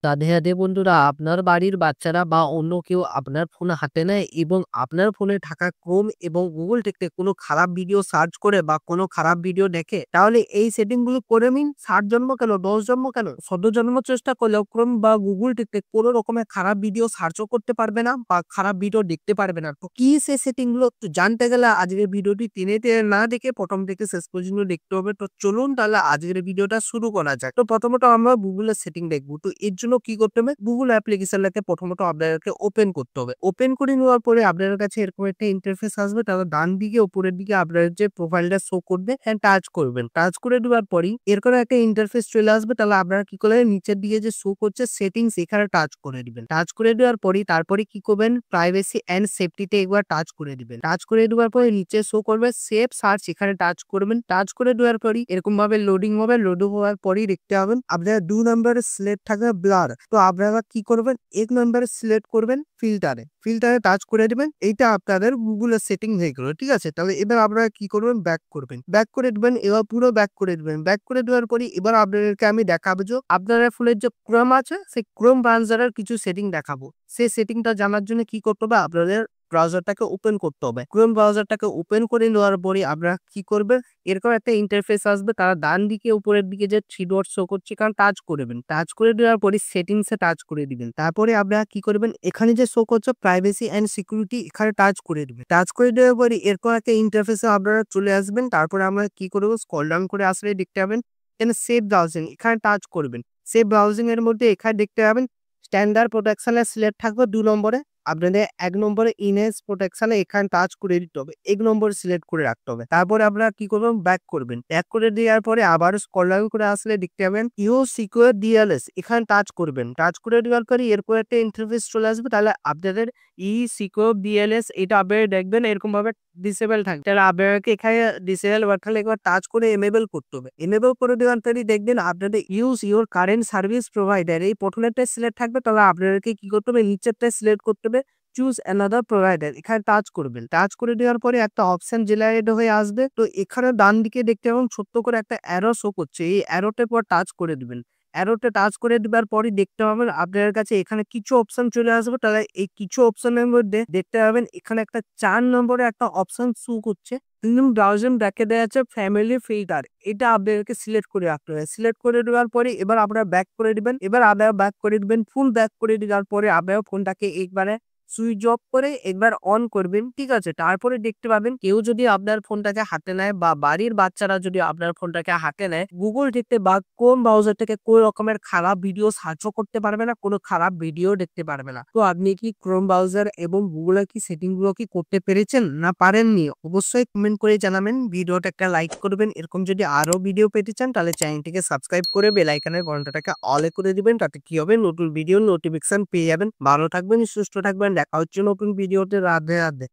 রাধে রাধে বন্ধুরা, আপনার বাড়ির বাচ্চারা বা অন্য কেউ আপনার ফোন হাতে নেয় এবং আপনার ফোনে থাকা ক্রোম এবং গুগল থেকে কোনো খারাপ ভিডিও সার্চ করে বা কোনো খারাপ ভিডিও দেখে, তাহলে এই সেটিং গুলো করে নিন। 60 জন্ম কেন, 10 জন্ম কেন, 100 জন্ম চেষ্টা করলেও ক্রোম বা গুগল থেকে কোনো রকমের খারাপ ভিডিও সার্চও করতে পারবে না বা খারাপ ভিডিও দেখতে পারবে না। তো কি সে সেটিং গুলো একটু জানতে গেলে আজকের ভিডিওটি টেনে টেনে না দেখে প্রথম থেকে শেষ পর্যন্ত দেখতে হবে। তো চলুন তাহলে আজকের ভিডিওটা শুরু করা যাক। তো প্রথমত আমরা গুগলের সেটিং দেখবো। তো এর জন্য কি করতে হবে, গুগল অ্যাপ্লিকেশনটাকে প্রথমত আপনাদেরকে ওপেন করতে হবে। ওপেন করে নেওয়ার পরে আপনার কাছে এরকম একটা ইন্টারফেস আসবে। তারপর ডান দিকে উপরের দিকে আপনার যে প্রোফাইলটা শো করবে, হ্যাঁ টাচ করবেন। টাচ করে দেওয়ার পরই এরকম একটা ইন্টারফেস চলে আসবে। তাহলে আপনারা কি করবেন, নিচের দিকে যে শো করছে সেটিংস, এখানে টাচ করে দিবেন। টাচ করে দেওয়ার পরই তারপরে কি করবেন, প্রাইভেসি এন্ড সেফটিতে একবার টাচ করে দিবেন। টাচ করে দেওয়ার পরে নিচে শো করবে সেভ সার্চ, এখানে টাচ করবেন। টাচ করে দেওয়ার পরই এরকম ভাবে লোডিং হবে। লোডিং হওয়ার পরই দেখতে পাবেন আপনার 2 নম্বরে সিলেক্ট থাকবে ব্লার। তো আপনারা কি করবেন, 1 নম্বরে সিলেক্ট করবেন ফিল্টারে। ফিল্টারে টাচ করে দিবেন। এইটা আপনাদের গুগলের সেটিং হয়ে গেল, ঠিক আছে। তাহলে এবার আপনারা কি করবেন, ব্যাক করবেন। ব্যাক করে দিবেন, এবার পুরো ব্যাক করে দিবেন। ব্যাক করে দেওয়ার পরই এবার আপনাদেরকে আমি দেখাবো যে আপনাদের ফোনের যে ক্রোম আছে, সেই ক্রোম ব্রাউজারের কিছু সেটিং দেখাবো। সেই সেটিংটা জানার জন্য কি করতে হবে, আপনাদের ব্রাউজারটাকে ওপেন করতে হবে। ক্রোম ব্রাউজারটাকে ওপেন করে নেওয়ার পরে আপনারা কি করবেন, এরকম একটা ইন্টারফেস আসবে। তারা ডান দিকে উপরের দিকে যে 3 ডট শো করছে, কারণ টাচ করবেন। টাচ করে দেওয়ার পরে সেটিংসে টাচ করে দিবেন। তারপরে আপনারা কি করবেন, এখানে যে শো করছে প্রাইভেসি এন্ড সিকিউরিটি, এখানে টাচ করে দিবেন। টাচ করে দেওয়ার পরে এরকম একটা ইন্টারফেসে আপনারা চলে আসবেন। তারপরে আমরা কি করব, স্ক্রল ডাউন করে আসলে দেখতে পাবেন এখানে সেভ ব্রাউজিং, এখানে টাচ করবেন। সেভ ব্রাউজিং এর মধ্যে এখানে দেখতে পাবেন স্ট্যান্ডার্ড প্রোটেকশনে সিলেক্ট থাকবে 2 নম্বরে। আপনাদের 1 নম্বরে ইনহেন্স প্রোটেকশনে এখানে টাচ করে দিতে হবে। 1 নম্বরে সিলেক্ট করে রাখতে হবে। তারপরে আপনারা কি করবেন, ব্যাক করবেন। ব্যাক করে দেওয়ার পরে আবার স্ক্রল ডাউন করে আসলে দেখতে পাবেন ইউ সিকিউর ডিএলএস, এখানে টাচ করবেন। টাচ করে দেওয়ার পরে এরপর একটা ইন্টারফেস চলে আসবে। তাহলে আপনাদের ই সিকিউর ডিএলএস এটা আপনারা দেখবেন এরকম ভাবে ডিসেবল থাকে। তাহলে আপনাকে এখানে ডিসেবল বাটনে একবার টাচ করে এনেবল করতে হবে। এনেবল করে দেওয়ার পরে দেখবেন আপনাদের use your current service provider, এই প্রথমেরটা সিলেক্ট থাকবে। তাহলে আপনাদেরকে কি করতে হবে, নিচেরটা সিলেক্ট করতে হবে চুজ অ্যানাদার প্রোভাইডার, এখানে টাচ করবেন। টাচ করে দেওয়ার পরে একটা অপশন জেনারেট হয়ে আসবে। তো এখানে ডান দিকে দেখতে পাবেন ছোট্ট করে একটা অ্যারো শো করছে, এই অ্যারোটার পর টাচ করে দিবেন। অ্যারোতে টাচ করে দেওয়ার পরই দেখতে পাবেন আপনার কাছে এখানে কিছু অপশন চলে আসবে। তাহলে এই কিছু অপশনের মধ্যে দেখতে পাবেন এখানে একটা 4 নম্বরে একটা অপশন শো করছে, প্রিমিয়াম ব্রাউজিং ব্যাকে দেওয়া আছে ফ্যামিলি ফিল্টার, এটা আপনাদেরকে সিলেক্ট করে রাখতে হবে। সিলেক্ট করে দেওয়ার পরে এবার আপনারা ব্যাক করে দিবেন। এবার আপনারা ব্যাক করে দিবেন, ফুল ব্যাক করে দেওয়ার পরে আপনারা ফোনটাকে একবারে সুইচ অফ করে একবার অন করবেন, ঠিক আছে। তারপরে দেখতে পাবেন কেউ যদি আপনার ফোনটাকে হাতে নেয় বা বাড়ির বাচ্চারা যদি আপনার ফোনটাকে হাতে নেয়, গুগল থেকে বা কোন ব্রাউজার থেকে কোন রকমের খারাপ ভিডিও সার্চও করতে পারবে না, কোনো খারাপ ভিডিও দেখতে পারবে না। তো আপনি কি ক্রোম ব্রাউজার এবং গুগলের কি সেটিং গুলো কি করতে পেরেছেন না পারেননি, অবশ্যই কমেন্ট করে জানাবেন। ভিডিওটা একটা লাইক করবেন। এরকম যদি আরো ভিডিও পেতে চান তাহলে চ্যানেলটিকে সাবস্ক্রাইব করে বেল আইকনের ঘন্টাটাকে অলে করে দিবেন। তাতে কি হবে, নতুন ভিডিও নোটিফিকেশন পেয়ে যাবেন। ভালো থাকবেন, সুস্থ থাকবেন, দেখা হচ্ছে নতুন ভিডিওতে। রাধে রাধে।